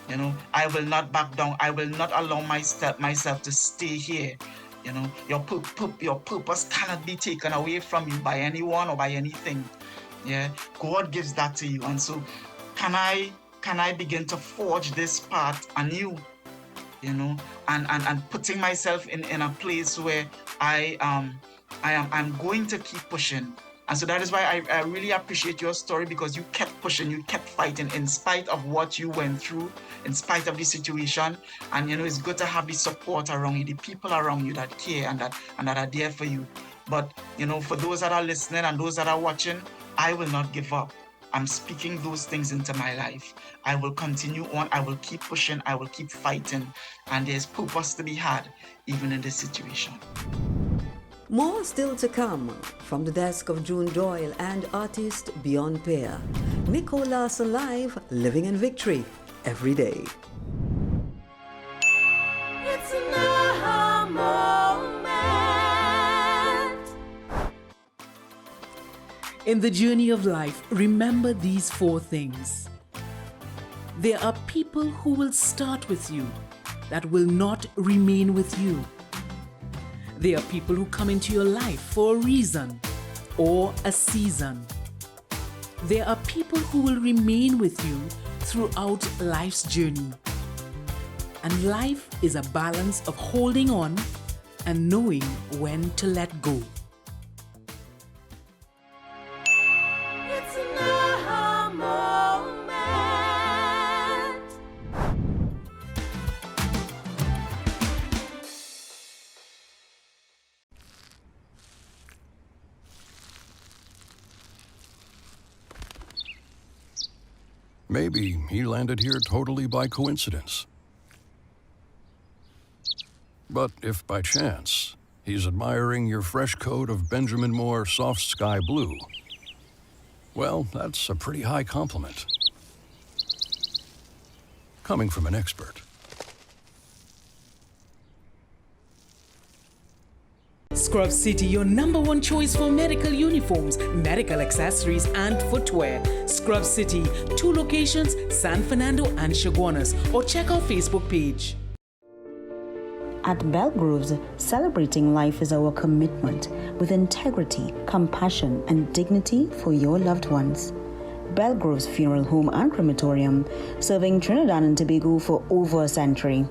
You know, I will not back down. I will not allow myself to stay here. You know, your purpose cannot be taken away from you by anyone or by anything. Yeah, God gives that to you. And so can I begin to forge this path anew? You know, and putting myself in a place where I'm going to keep pushing. And so that is why I really appreciate your story, because you kept pushing, you kept fighting in spite of what you went through, in spite of the situation. And, you know, it's good to have the support around you, the people around you that care and that are there for you. But, you know, for those that are listening and those that are watching, I will not give up. I'm speaking those things into my life. I will continue on. I will keep pushing. I will keep fighting. And there's purpose to be had, even in this situation. More still to come from the desk of June Doyle and artist Beyond Peer. Nicole Larsen live, living in victory every day. It's an aha moment. In the journey of life, remember these 4 things. There are people who will start with you that will not remain with you. There are people who come into your life for a reason or a season. There are people who will remain with you throughout life's journey. And life is a balance of holding on and knowing when to let go. It's an aha moment. Maybe he landed here totally by coincidence. But if by chance he's admiring your fresh coat of Benjamin Moore soft sky blue, well, that's a pretty high compliment. Coming from an expert. Scrub City, your #1 choice for medical uniforms, medical accessories, and footwear. Scrub City, 2 locations, San Fernando and Chaguanas, or check our Facebook page. At Belgroves, celebrating life is our commitment with integrity, compassion, and dignity for your loved ones. Belgroves Funeral Home and Crematorium, serving Trinidad and Tobago for over a century.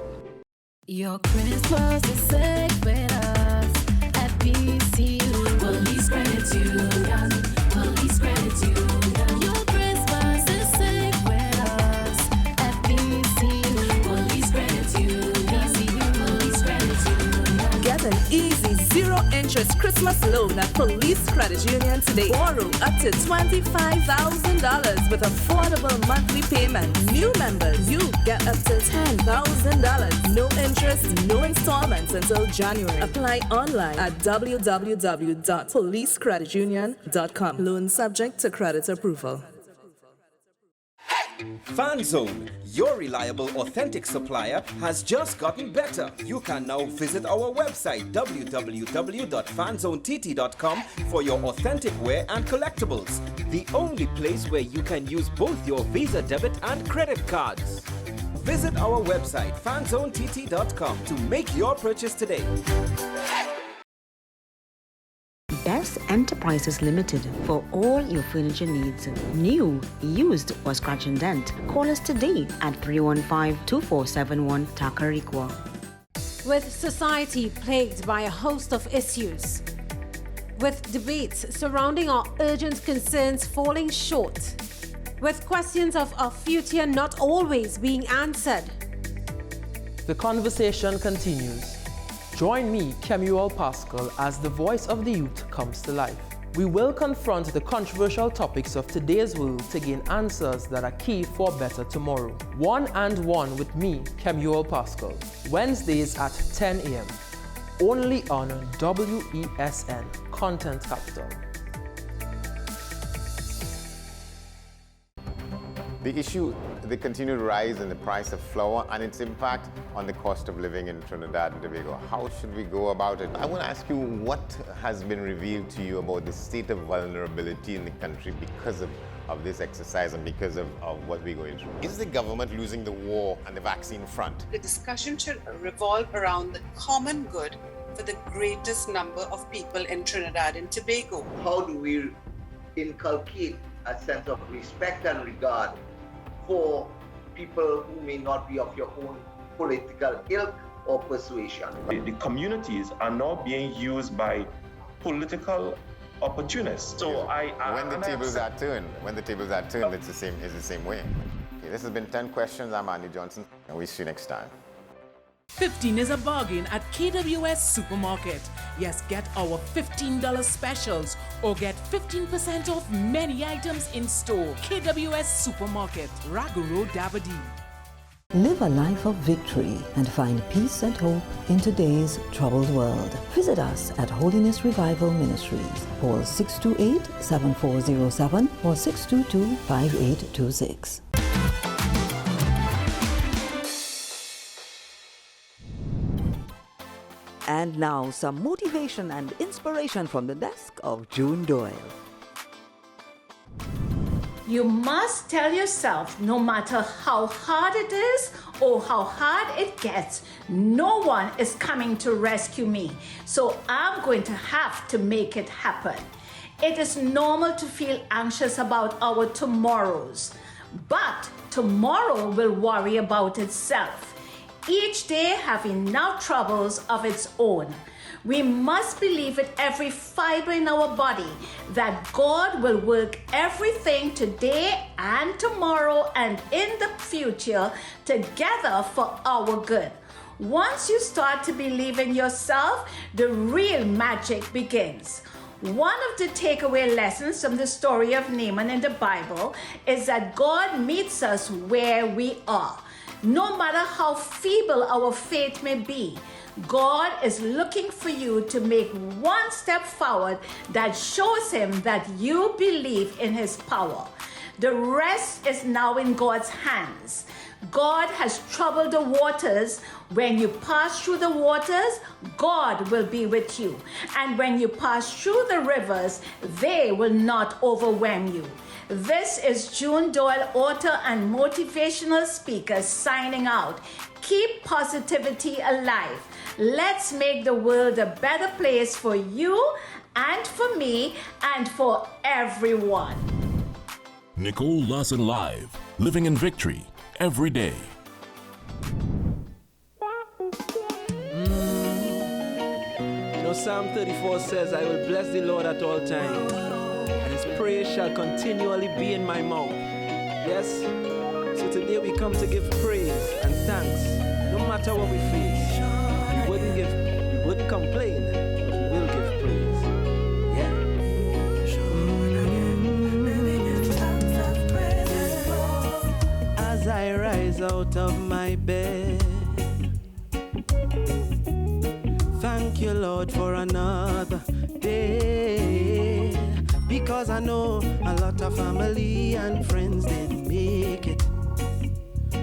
Your Christmas is safe with us at PCU. Police Credit Union. Police Credit Union. Your Christmas is safe with us at PCU. Police Credit Union. PCU. Police Credit Union. Get an easy zero-interest Christmas loan at Police Credit Union today. Borrow up to $25,000 with affordable monthly payments. New members, you get up to $10,000. No interest, no installments until January. Apply online at www.policecreditunion.com. Loan subject to credit approval. FanZone, your reliable, authentic supplier, has just gotten better. You can now visit our website www.fanzonett.com for your authentic wear and collectibles. The only place where you can use both your Visa debit and credit cards. Visit our website fanzonett.com to make your purchase today. Enterprises Limited for all your furniture needs. New, used, or scratch and dent. Call us today at 315-2471 Takarikwa. With society plagued by a host of issues, with debates surrounding our urgent concerns falling short, with questions of our future not always being answered, the conversation continues. Join me, Kemuel Pascal, as the voice of the youth comes to life. We will confront the controversial topics of today's world to gain answers that are key for a better tomorrow. One and One with me, Kemuel Pascal. Wednesdays at 10 a.m. Only on WESN, Content Capital. The issue, the continued rise in the price of flour and its impact on the cost of living in Trinidad and Tobago. How should we go about it? I want to ask you, what has been revealed to you about the state of vulnerability in the country because of this exercise and because of what we're going through? Is the government losing the war on the vaccine front? The discussion should revolve around the common good for the greatest number of people in Trinidad and Tobago. How do we inculcate a sense of respect and regard for people who may not be of your own political ilk or persuasion? The communities are now being used by political opportunists. So when the tables are turned, it's the same way. Okay, this has been 10 Questions. I'm Andy Johnson, and we'll see you next time. 15 is a bargain at KWS Supermarket. Yes, get our $15 specials or get 15% off many items in store. KWS Supermarket, Raguro Dabadi. Live a life of victory and find peace and hope in today's troubled world. Visit us at Holiness Revival Ministries. Call 628-7407 or 622-5826. And now some motivation and inspiration from the desk of June Doyle. You must tell yourself, no matter how hard it is or how hard it gets, no one is coming to rescue me. So I'm going to have to make it happen. It is normal to feel anxious about our tomorrows, but tomorrow will worry about itself. Each day have enough troubles of its own. We must believe with every fiber in our body that God will work everything today and tomorrow and in the future together for our good. Once you start to believe in yourself, the real magic begins. One of the takeaway lessons from the story of Naaman in the Bible is that God meets us where we are. No matter how feeble our faith may be, God is looking for you to make one step forward that shows him that you believe in his power. The rest is now in God's hands. God has troubled the waters. When you pass through the waters, God will be with you. And when you pass through the rivers, they will not overwhelm you. This is June Doyle, author and motivational speaker, signing out. Keep positivity alive. Let's make the world a better place for you and for me and for everyone. Nicole Larsen Live, living in victory every day. Psalm 34 says, I will bless the Lord at all times, and his praise shall continually be in my mouth. Yes? So today we come to give praise and thanks, no matter what we face. We wouldn't complain, but we will give praise. Yeah. As I rise out of my bed, thank you, Lord, for another day, because I know a lot of family and friends didn't make it.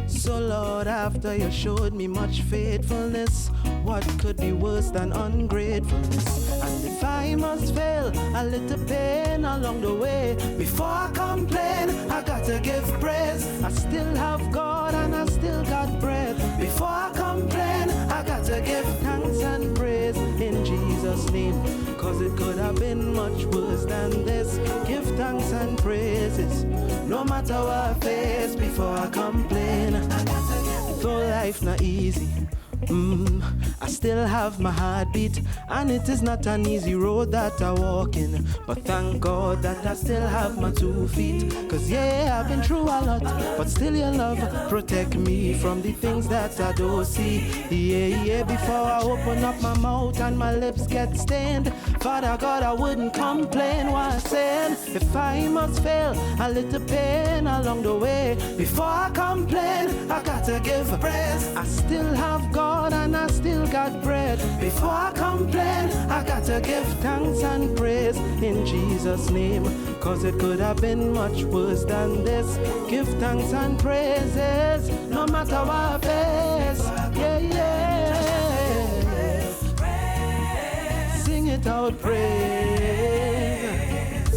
So, Lord, after you showed me much faithfulness, what could be worse than ungratefulness? And if I must fail, a little pain along the way, before I complain, I gotta give praise. I still have God and I still got bread. Before I complain, I gotta give thanks and praise in Jesus' name, 'cause it could have been much worse than this. Give thanks and praises, no matter what I face before I complain. Though life not easy, I still have my heartbeat, and it is not an easy road that I walk in. But thank God that I still have my 2 feet. Cause yeah, I've been through a lot, but still your love protect me from the things that I don't see. Yeah, before I open up my mouth and my lips get stained, Father God, I wouldn't complain. What I'm saying, if I must fail, a little pain along the way, before I complain, I gotta give praise. I still have God and I still got bread. Before I complain, I gotta give thanks and praise in Jesus' name. Cause it could have been much worse than this. Give thanks and praises, no matter what I face. Yeah. Sing it out, praise.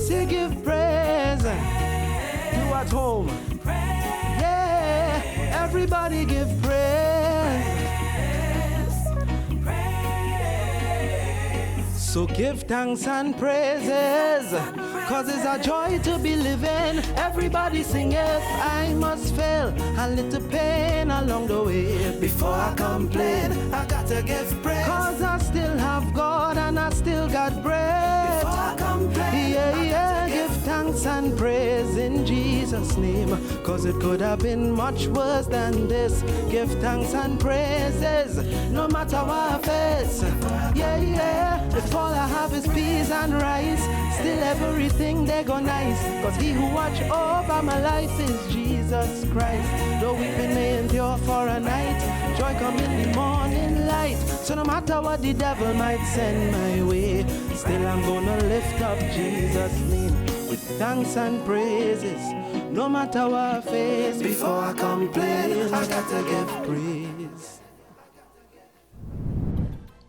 Say give praise. You at home. Yeah, everybody give praise. So give thanks and praises, cause it's a joy to be living. Everybody sing if I must fail, a little pain along the way. Before I complain, I gotta give praise. Cause I still have God and I still got breath. Before I complain, yeah, give thanks and praise in Jesus' name. Cause it could have been much worse than this. Give thanks and praises, no matter what I face. Yeah, if all I have is peas and rice, still everything they go nice. Cause he who watch over my life is Jesus Christ. Though weeping may endure for a night, joy come in the morning light. So no matter what the devil might send my way, still I'm gonna lift up Jesus' name with thanks and praises, no matter what I face. Before I complain, I gotta give praise.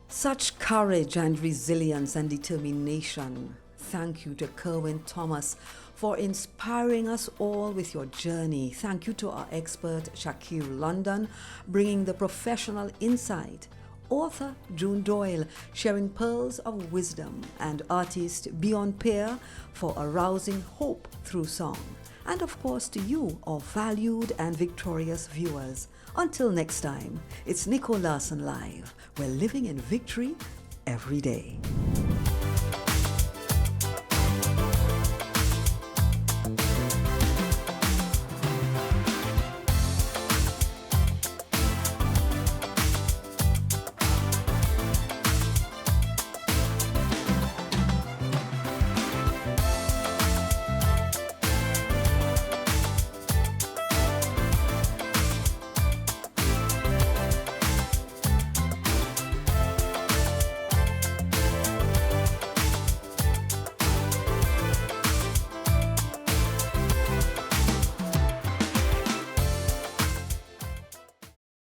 Such courage and resilience and determination. Thank you to Kerwin Thomas for inspiring us all with your journey. Thank you to our expert Shakir London, bringing the professional insight. Author June Doyle sharing pearls of wisdom, and artist Beyond Peer for arousing hope through song. And of course to you, our valued and victorious viewers. Until next time, it's Nicole Larsen Live. We're living in victory every day.